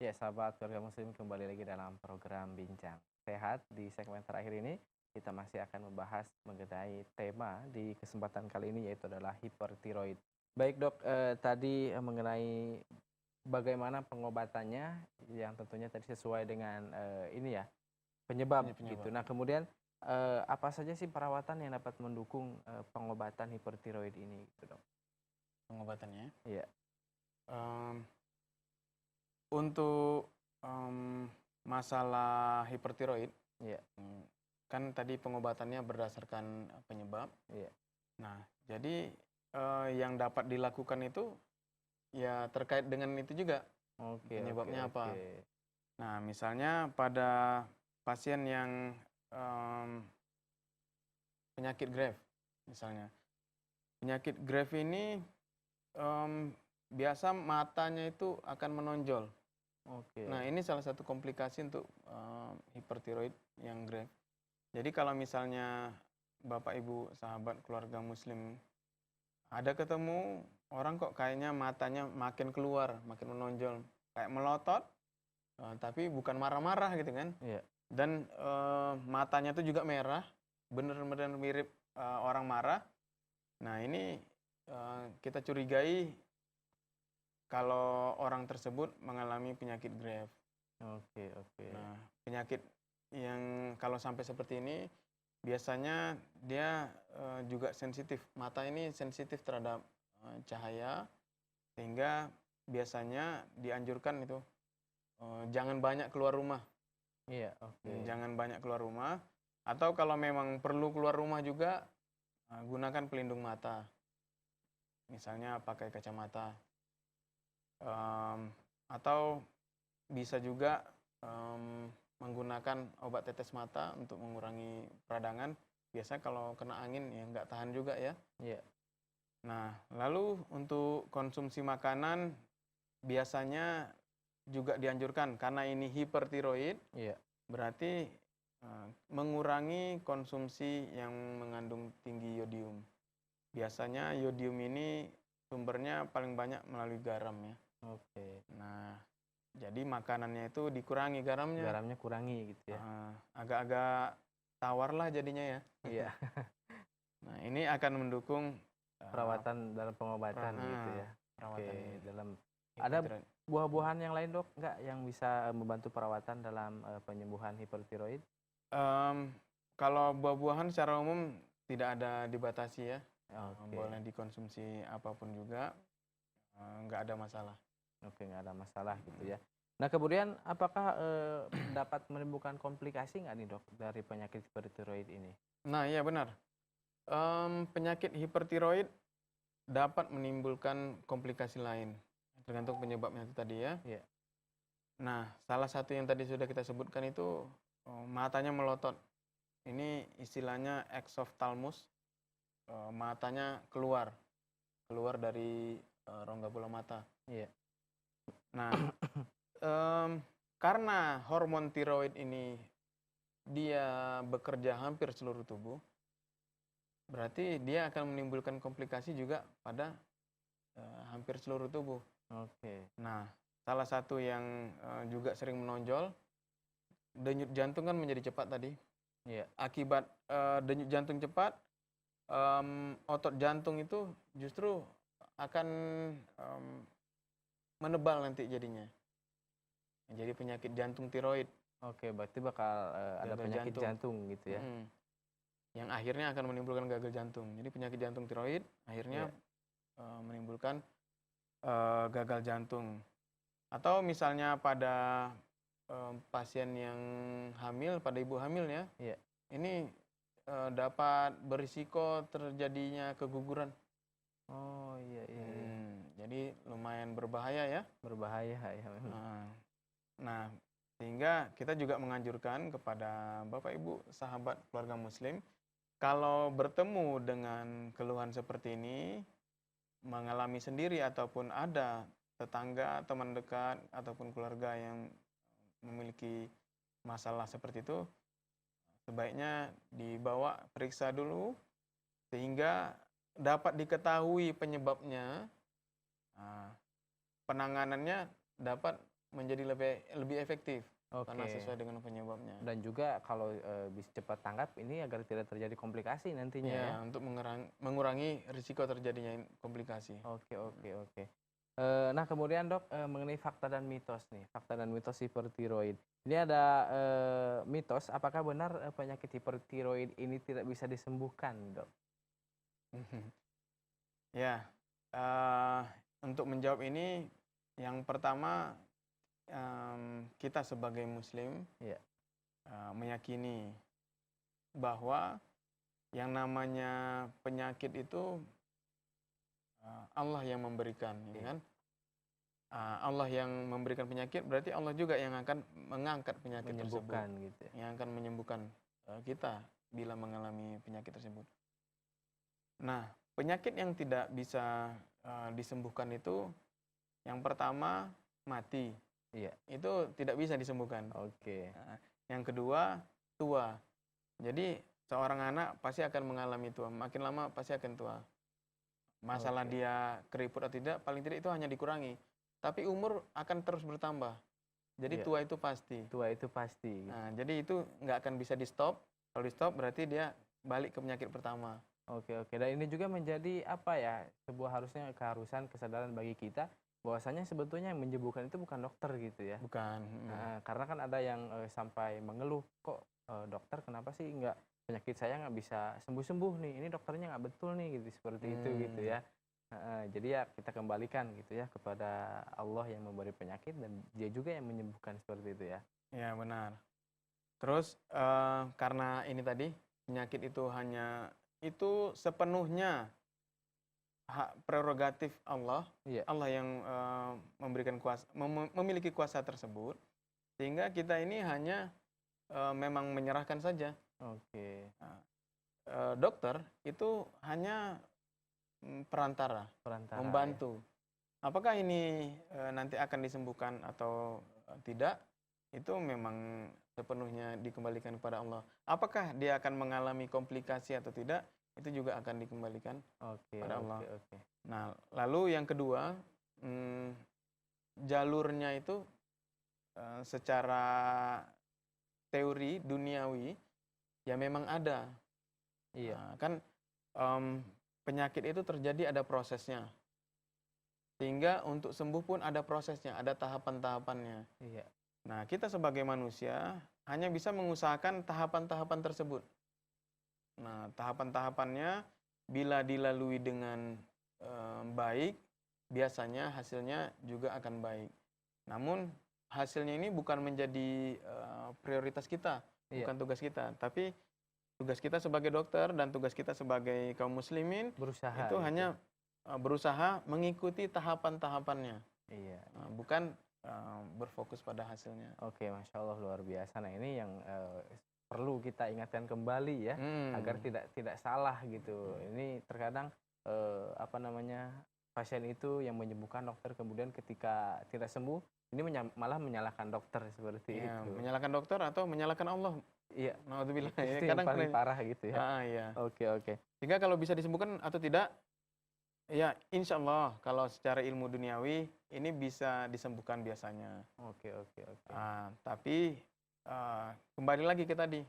Ya, sahabat keluarga muslim, kembali lagi dalam program Bincang Sehat. Di segmen terakhir ini kita masih akan membahas mengenai tema di kesempatan kali ini, yaitu adalah hipertiroid. Baik dok, tadi mengenai bagaimana pengobatannya yang tentunya tadi sesuai dengan ini ya, penyebab Ini gitu. penyebab. Nah kemudian apa saja sih perawatan yang dapat mendukung pengobatan hipertiroid ini gitu dok? Pengobatannya. Iya, Em, untuk masalah hipertiroid, iya, mm, kan tadi pengobatannya berdasarkan penyebab. iya. Nah, jadi yang dapat dilakukan itu ya terkait dengan itu juga, Oke, oke, penyebabnya oke. apa. Nah, misalnya pada pasien yang em, penyakit Graves, misalnya. Penyakit Graves ini biasa matanya itu akan menonjol. Oke. Nah, ini salah satu komplikasi untuk hipertiroid yang grave. Jadi kalau misalnya Bapak Ibu sahabat keluarga muslim ada ketemu orang kok kayaknya matanya makin keluar, makin menonjol, kayak melotot, tapi bukan marah-marah gitu kan. Iya. Dan matanya itu juga merah, benar-benar mirip orang marah. Nah, ini kita curigai kalau orang tersebut mengalami penyakit Graves. Oke, oke. Nah, penyakit yang kalau sampai seperti ini biasanya dia juga sensitif. Mata ini sensitif terhadap cahaya, sehingga biasanya dianjurkan itu jangan banyak keluar rumah. Iya, oke. Jangan banyak keluar rumah. Atau kalau memang perlu keluar rumah juga, gunakan pelindung mata. Misalnya pakai kacamata. Atau bisa juga menggunakan obat tetes mata untuk mengurangi peradangan. Biasanya kalau kena angin ya nggak tahan juga ya. Iya. Nah, lalu untuk konsumsi makanan biasanya juga dianjurkan karena ini hipertiroid, Iya. berarti mengurangi konsumsi yang mengandung tinggi yodium. Biasanya yodium ini sumbernya paling banyak melalui garam ya. Oke. Nah, jadi makanannya itu dikurangi garamnya. Garamnya kurangi gitu ya. Agak-agak tawar lah jadinya ya. Iya. Nah, ini akan mendukung Perawatan dalam pengobatan gitu ya. Oke, perawatan ini. dalam ada Hipertiroid. buah-buahan yang lain dok nggak yang bisa membantu perawatan dalam penyembuhan hipertiroid? Kalau buah-buahan secara umum tidak ada dibatasi ya. Oke. Boleh dikonsumsi apapun juga, nggak ada masalah. Oke, nggak ada masalah gitu ya. Nah kemudian apakah dapat menimbulkan komplikasi nggak nih dok dari penyakit hipertiroid ini? Nah, iya benar. Penyakit hipertiroid dapat menimbulkan komplikasi lain, tergantung penyebabnya itu tadi ya. Iya. Nah, salah satu yang tadi sudah kita sebutkan itu matanya melotot. Ini istilahnya exophthalmos, matanya keluar dari rongga bola mata. Iya. Nah, karena hormon tiroid ini dia bekerja hampir seluruh tubuh, berarti dia akan menimbulkan komplikasi juga pada hampir seluruh tubuh. Oke. Nah, salah satu yang juga sering menonjol, denyut jantung kan menjadi cepat tadi. Iya. Akibat denyut jantung cepat, otot jantung itu justru akan menebal nanti jadinya. Jadi penyakit jantung tiroid. Oke, berarti bakal ada Gagal penyakit jantung gitu ya. Yang akhirnya akan menimbulkan gagal jantung. Jadi penyakit jantung tiroid akhirnya menimbulkan gagal jantung. Atau misalnya pada pasien yang hamil, pada ibu hamil ya, Iya. ini dapat berisiko terjadinya keguguran. Oh iya, iya, iya. Jadi lumayan berbahaya ya. Berbahaya ya memang. Nah, sehingga kita juga menganjurkan kepada Bapak Ibu sahabat keluarga muslim, kalau bertemu dengan keluhan seperti ini, mengalami sendiri ataupun ada tetangga, teman dekat, ataupun keluarga yang memiliki masalah seperti itu, sebaiknya dibawa periksa dulu, sehingga dapat diketahui penyebabnya, penanganannya dapat menjadi lebih efektif karena Oke. sesuai dengan penyebabnya. Dan juga kalau bisa cepat tanggap ini agar tidak terjadi komplikasi nantinya ya. Ya, untuk mengurangi risiko terjadinya komplikasi. Oke, oke, oke. Nah kemudian Dok, mengenai fakta dan mitos nih, fakta dan mitos hipertiroid. Ini ada mitos, apakah benar penyakit hipertiroid ini tidak bisa disembuhkan, Dok? Ya, eh, untuk menjawab ini, yang pertama kita sebagai Muslim Iya. meyakini bahwa yang namanya penyakit itu Allah yang memberikan, ya Iya. kan? Allah yang memberikan penyakit berarti Allah juga yang akan mengangkat penyakit Menyembuhkan tersebut, gitu ya. yang akan menyembuhkan kita bila mengalami penyakit tersebut. Nah, penyakit yang tidak bisa disembuhkan itu, yang pertama mati, Iya. itu tidak bisa disembuhkan. Oke. Nah, yang kedua tua. Jadi seorang anak pasti akan mengalami tua, makin lama pasti akan tua. Masalah Oke. dia keriput atau tidak, paling tidak itu hanya dikurangi. Tapi umur akan terus bertambah. Jadi Iya. tua itu pasti. Tua itu pasti. Nah, jadi itu nggak akan bisa di stop. Kalau di stop berarti dia balik ke penyakit pertama. Oke, oke. Dan ini juga menjadi apa ya? Sebuah harusnya keharusan kesadaran bagi kita bahwasanya sebetulnya yang menyembuhkan itu bukan dokter gitu ya. Bukan. Karena kan ada yang sampai mengeluh, kok dokter kenapa sih nggak penyakit saya nggak bisa sembuh-sembuh nih? Ini dokternya nggak betul nih gitu, seperti itu gitu ya. Jadi ya kita kembalikan gitu ya kepada Allah yang memberi penyakit dan Dia juga yang menyembuhkan seperti itu ya. Ya, benar. Terus karena ini tadi penyakit itu itu sepenuhnya hak prerogatif Allah. Iya. Allah yang memberikan kuasa, memiliki kuasa tersebut, sehingga kita ini hanya memang menyerahkan saja. Oke. Dokter itu hanya perantara, Perantara. membantu. Apakah ini nanti akan disembuhkan atau tidak, itu memang sepenuhnya dikembalikan kepada Allah. Apakah dia akan mengalami komplikasi atau tidak, itu juga akan dikembalikan Oke, pada Allah. oke. Nah, lalu yang kedua, jalurnya itu secara teori duniawi ya memang ada. Iya. Nah, kan penyakit itu terjadi, ada prosesnya. Sehingga untuk sembuh pun ada prosesnya, ada tahapan-tahapannya. Iya. Nah, kita sebagai manusia hanya bisa mengusahakan tahapan-tahapan tersebut. Nah, tahapan-tahapannya bila dilalui dengan baik, biasanya hasilnya juga akan baik. Namun, hasilnya ini bukan menjadi prioritas kita, Iya. bukan tugas kita. Tapi tugas kita sebagai dokter dan tugas kita sebagai kaum muslimin Berusaha itu gitu. hanya berusaha mengikuti tahapan-tahapannya, Iya. bukan berfokus pada hasilnya. Oke, Masya Allah luar biasa. Nah ini yang perlu kita ingatkan kembali ya, agar tidak salah gitu. Ini terkadang pasien itu yang menyembuhkan dokter, kemudian ketika tidak sembuh, ini malah menyalahkan dokter seperti Ya, itu. menyalahkan dokter atau menyalahkan Allah. Iya. Naudzubillah. Itu yang paling parah gitu ya. Iya. Oke, oke. Sehingga kalau bisa disembuhkan atau tidak, ya insya Allah kalau secara ilmu duniawi ini bisa disembuhkan biasanya. Oke, oke, oke. Tapi kembali lagi ke tadi,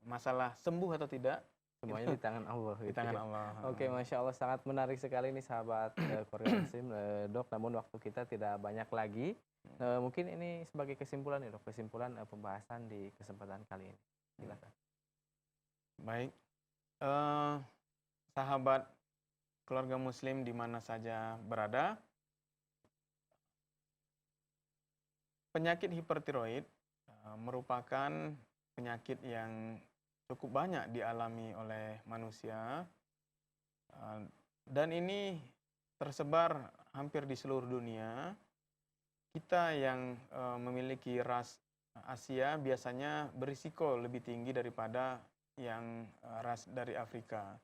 masalah sembuh atau tidak, Semuanya di tangan Allah. di gitu tangan ya. Allah. Oke, Masya Allah sangat menarik sekali nih sahabat keluarga muslim, Dok. Namun waktu kita tidak banyak lagi. Mungkin ini sebagai kesimpulan nih Dok, kesimpulan pembahasan di kesempatan kali ini. Silakan. Baik, sahabat keluarga muslim di mana saja berada, penyakit hipertiroid merupakan penyakit yang cukup banyak dialami oleh manusia, dan ini tersebar hampir di seluruh dunia. Kita yang memiliki ras Asia biasanya berisiko lebih tinggi daripada yang ras dari Afrika.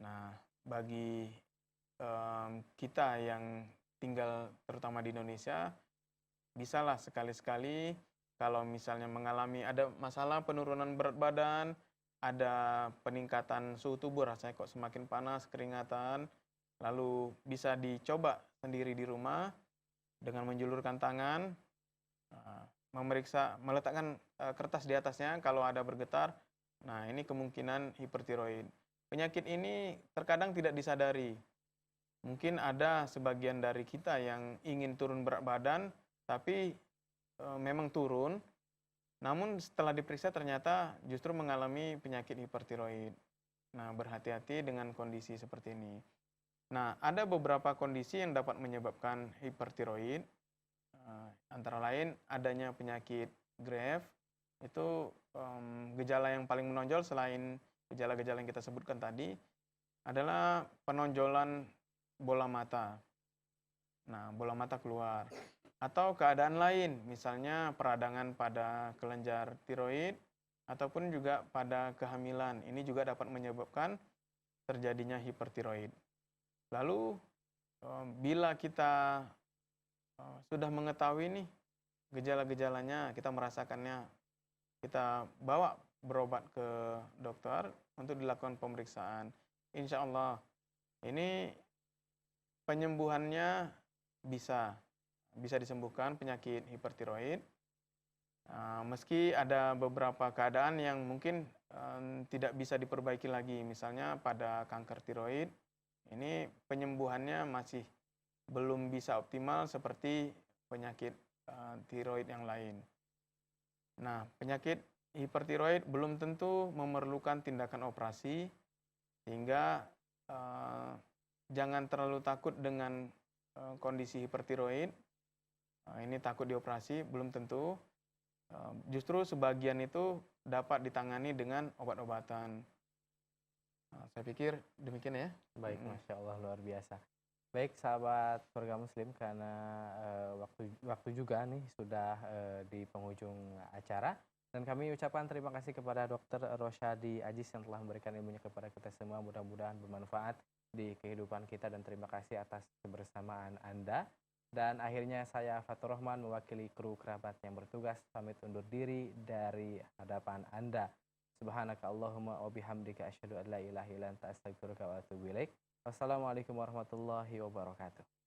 Nah, bagi kita yang tinggal terutama di Indonesia, bisalah sekali-sekali kalau misalnya mengalami ada masalah penurunan berat badan, ada peningkatan suhu tubuh, rasanya kok semakin panas, keringatan, lalu bisa dicoba sendiri di rumah dengan menjulurkan tangan, memeriksa, meletakkan kertas di atasnya kalau ada bergetar. Nah, ini kemungkinan hipertiroid. Penyakit ini terkadang tidak disadari. Mungkin ada sebagian dari kita yang ingin turun berat badan, tapi memang turun, namun setelah diperiksa ternyata justru mengalami penyakit hipertiroid. Nah, berhati-hati dengan kondisi seperti ini. Nah, ada beberapa kondisi yang dapat menyebabkan hipertiroid. Antara lain adanya penyakit Graves, itu gejala yang paling menonjol selain gejala-gejala yang kita sebutkan tadi adalah penonjolan bola mata. Nah, bola mata keluar. Atau keadaan lain, misalnya peradangan pada kelenjar tiroid ataupun juga pada kehamilan. Ini juga dapat menyebabkan terjadinya hipertiroid. Lalu bila kita sudah mengetahui nih gejala-gejalanya, kita merasakannya, kita bawa berobat ke dokter untuk dilakukan pemeriksaan. Insya Allah ini penyembuhannya bisa disembuhkan penyakit hipertiroid. Meski ada beberapa keadaan yang mungkin tidak bisa diperbaiki lagi, misalnya pada kanker tiroid, ini penyembuhannya masih belum bisa optimal seperti penyakit tiroid yang lain. Nah, penyakit hipertiroid belum tentu memerlukan tindakan operasi, sehingga jangan terlalu takut dengan kondisi hipertiroid. Ini takut dioperasi, belum tentu. Justru sebagian itu dapat ditangani dengan obat-obatan. Saya pikir demikian ya. Baik, Masya Allah, luar biasa. Baik, sahabat keluarga muslim, karena waktu juga nih sudah di penghujung acara, dan kami ucapkan terima kasih kepada Dr. Rosyadi Ajis yang telah memberikan ilmunya kepada kita semua. Mudah-mudahan bermanfaat di kehidupan kita, dan terima kasih atas kebersamaan Anda. Dan akhirnya saya Fatur Rahman mewakili kru kerabat yang bertugas pamit undur diri dari hadapan Anda. Subhanaka Allahumma wa bihamdika asyhadu an la ilaha illa anta astaghfiruka wa atubu ilaik. Wassalamualaikum warahmatullahi wabarakatuh.